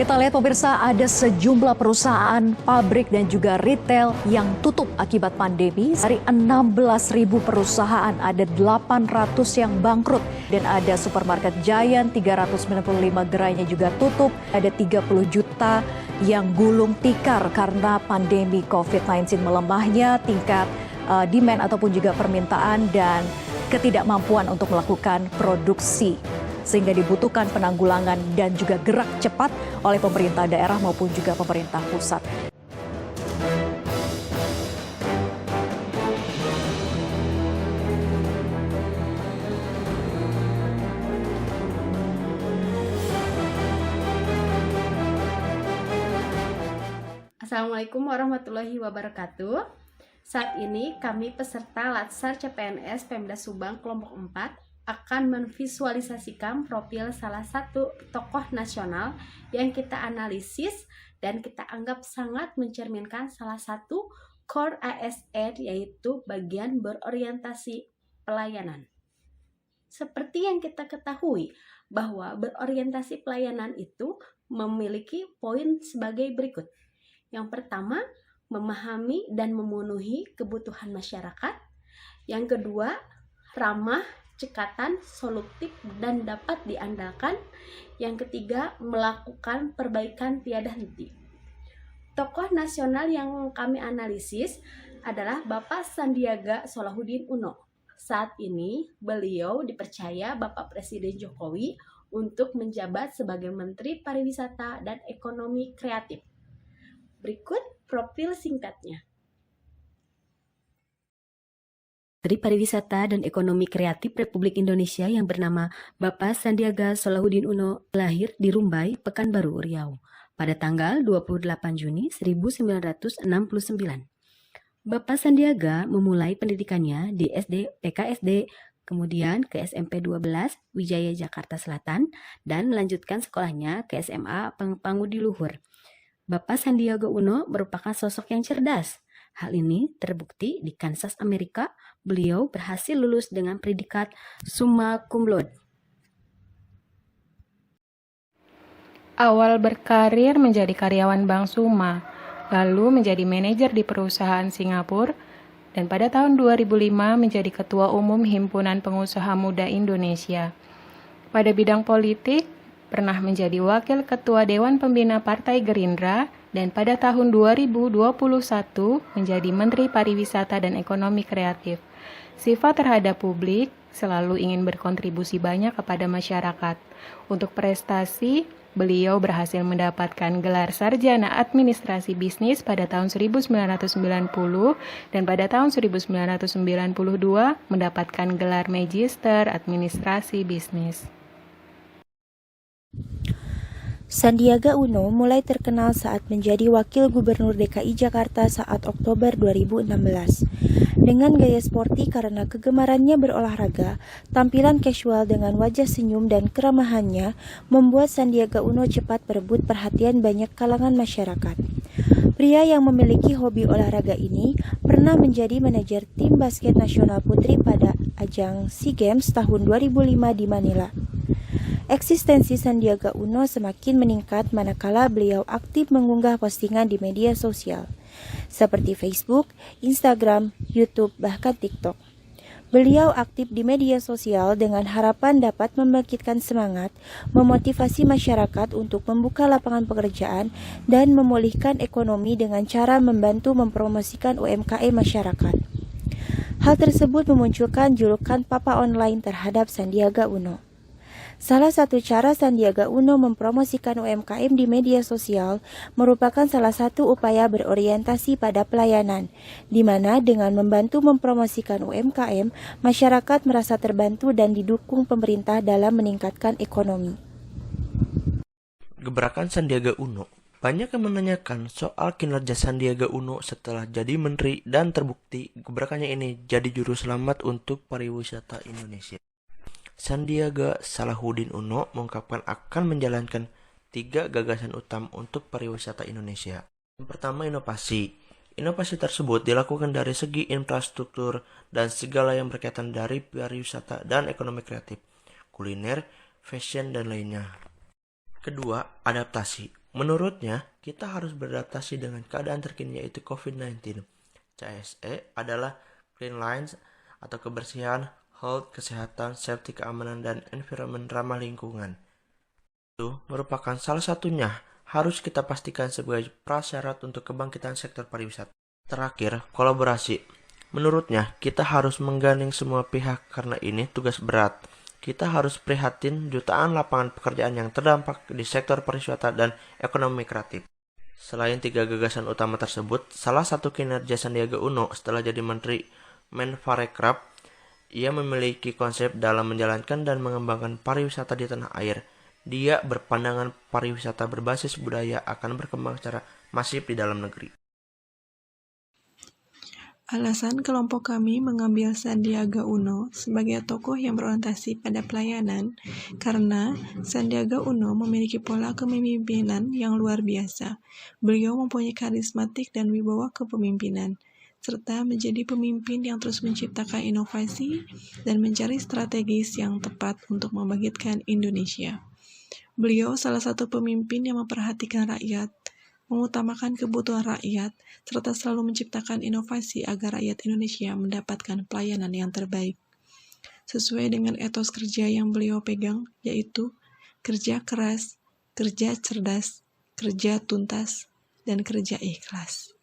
Kita lihat pemirsa, ada sejumlah perusahaan, pabrik dan juga retail yang tutup akibat pandemi. Dari 16.000 perusahaan ada 800 yang bangkrut dan ada supermarket Giant 395 gerainya juga tutup. Ada 30 juta yang gulung tikar karena pandemi COVID-19 melemahnya tingkat demand ataupun juga permintaan dan ketidakmampuan untuk melakukan produksi. Sehingga dibutuhkan penanggulangan dan juga gerak cepat oleh pemerintah daerah maupun juga pemerintah pusat. Assalamualaikum warahmatullahi wabarakatuh. Saat ini kami peserta Latsar CPNS Pemda Subang kelompok 4 akan memvisualisasikan profil salah satu tokoh nasional yang kita analisis dan kita anggap sangat mencerminkan salah satu core ASN, yaitu bagian berorientasi pelayanan. Seperti yang kita ketahui bahwa berorientasi pelayanan itu memiliki poin sebagai berikut. Yang pertama, memahami dan memenuhi kebutuhan masyarakat. Yang kedua, ramah, cekatan, solutif, dan dapat diandalkan. Yang ketiga, melakukan perbaikan tiada henti. Tokoh nasional yang kami analisis adalah Bapak Sandiaga Salahuddin Uno. Saat ini, beliau dipercaya Bapak Presiden Jokowi untuk menjabat sebagai Menteri Pariwisata dan Ekonomi Kreatif. Berikut profil singkatnya. Menteri Pariwisata dan Ekonomi Kreatif Republik Indonesia yang bernama Bapak Sandiaga Salahuddin Uno lahir di Rumbai, Pekanbaru, Riau pada tanggal 28 Juni 1969. Bapak Sandiaga memulai pendidikannya di SD PKSD, kemudian ke SMP 12 Wijaya Jakarta Selatan dan melanjutkan sekolahnya ke SMA Pangudi Luhur. Bapak Sandiaga Uno merupakan sosok yang cerdas. Hal ini terbukti di Kansas, Amerika. Beliau berhasil lulus dengan predikat summa cum laude. Awal berkarir menjadi karyawan Bank Suma, lalu menjadi manajer di perusahaan Singapura, dan pada tahun 2005 menjadi Ketua Umum Himpunan Pengusaha Muda Indonesia. Pada bidang politik, pernah menjadi Wakil Ketua Dewan Pembina Partai Gerindra, dan pada tahun 2021 menjadi Menteri Pariwisata dan Ekonomi Kreatif. Sifat terhadap publik, selalu ingin berkontribusi banyak kepada masyarakat. Untuk prestasi, beliau berhasil mendapatkan gelar Sarjana Administrasi Bisnis pada tahun 1990 dan pada tahun 1992 mendapatkan gelar Magister Administrasi Bisnis. Sandiaga Uno mulai terkenal saat menjadi Wakil Gubernur DKI Jakarta saat Oktober 2016. Dengan gaya sporty karena kegemarannya berolahraga, tampilan casual dengan wajah senyum dan keramahannya membuat Sandiaga Uno cepat berebut perhatian banyak kalangan masyarakat. Pria yang memiliki hobi olahraga ini pernah menjadi manajer tim basket nasional putri pada ajang SEA Games tahun 2005 di Manila. Eksistensi Sandiaga Uno semakin meningkat manakala beliau aktif mengunggah postingan di media sosial, seperti Facebook, Instagram, YouTube, bahkan TikTok. Beliau aktif di media sosial dengan harapan dapat membangkitkan semangat, memotivasi masyarakat untuk membuka lapangan pekerjaan, dan memulihkan ekonomi dengan cara membantu mempromosikan UMKM masyarakat. Hal tersebut memunculkan julukan Papa Online terhadap Sandiaga Uno. Salah satu cara Sandiaga Uno mempromosikan UMKM di media sosial merupakan salah satu upaya berorientasi pada pelayanan, di mana dengan membantu mempromosikan UMKM, masyarakat merasa terbantu dan didukung pemerintah dalam meningkatkan ekonomi. Gebrakan Sandiaga Uno. Banyak yang menanyakan soal kinerja Sandiaga Uno setelah jadi menteri dan terbukti gebrakannya ini jadi juru selamat untuk pariwisata Indonesia. Sandiaga Salahuddin Uno mengungkapkan akan menjalankan 3 gagasan utama untuk pariwisata Indonesia. Yang pertama, inovasi. Inovasi tersebut dilakukan dari segi infrastruktur dan segala yang berkaitan dari pariwisata dan ekonomi kreatif, kuliner, fashion, dan lainnya. Kedua, adaptasi. Menurutnya, kita harus beradaptasi dengan keadaan terkini yaitu COVID-19. CSE adalah Clean Lines atau kebersihan, health, kesehatan, safety, keamanan, dan environment ramah lingkungan. Itu merupakan salah satunya harus kita pastikan sebagai prasyarat untuk kebangkitan sektor pariwisata. Terakhir, kolaborasi. Menurutnya, kita harus menggandeng semua pihak karena ini tugas berat. Kita harus prihatin jutaan lapangan pekerjaan yang terdampak di sektor pariwisata dan ekonomi kreatif. Selain 3 gagasan utama tersebut, salah satu kinerja Sandiaga Uno setelah jadi Menteri Menparekraf, ia memiliki konsep dalam menjalankan dan mengembangkan pariwisata di tanah air. Dia berpandangan pariwisata berbasis budaya akan berkembang secara masif di dalam negeri. Alasan kelompok kami mengambil Sandiaga Uno sebagai tokoh yang berorientasi pada pelayanan karena Sandiaga Uno memiliki pola kepemimpinan yang luar biasa. Beliau mempunyai karismatik dan wibawa kepemimpinan, serta menjadi pemimpin yang terus menciptakan inovasi dan mencari strategis yang tepat untuk membangkitkan Indonesia. Beliau salah satu pemimpin yang memperhatikan rakyat, mengutamakan kebutuhan rakyat, serta selalu menciptakan inovasi agar rakyat Indonesia mendapatkan pelayanan yang terbaik. Sesuai dengan etos kerja yang beliau pegang, yaitu kerja keras, kerja cerdas, kerja tuntas, dan kerja ikhlas.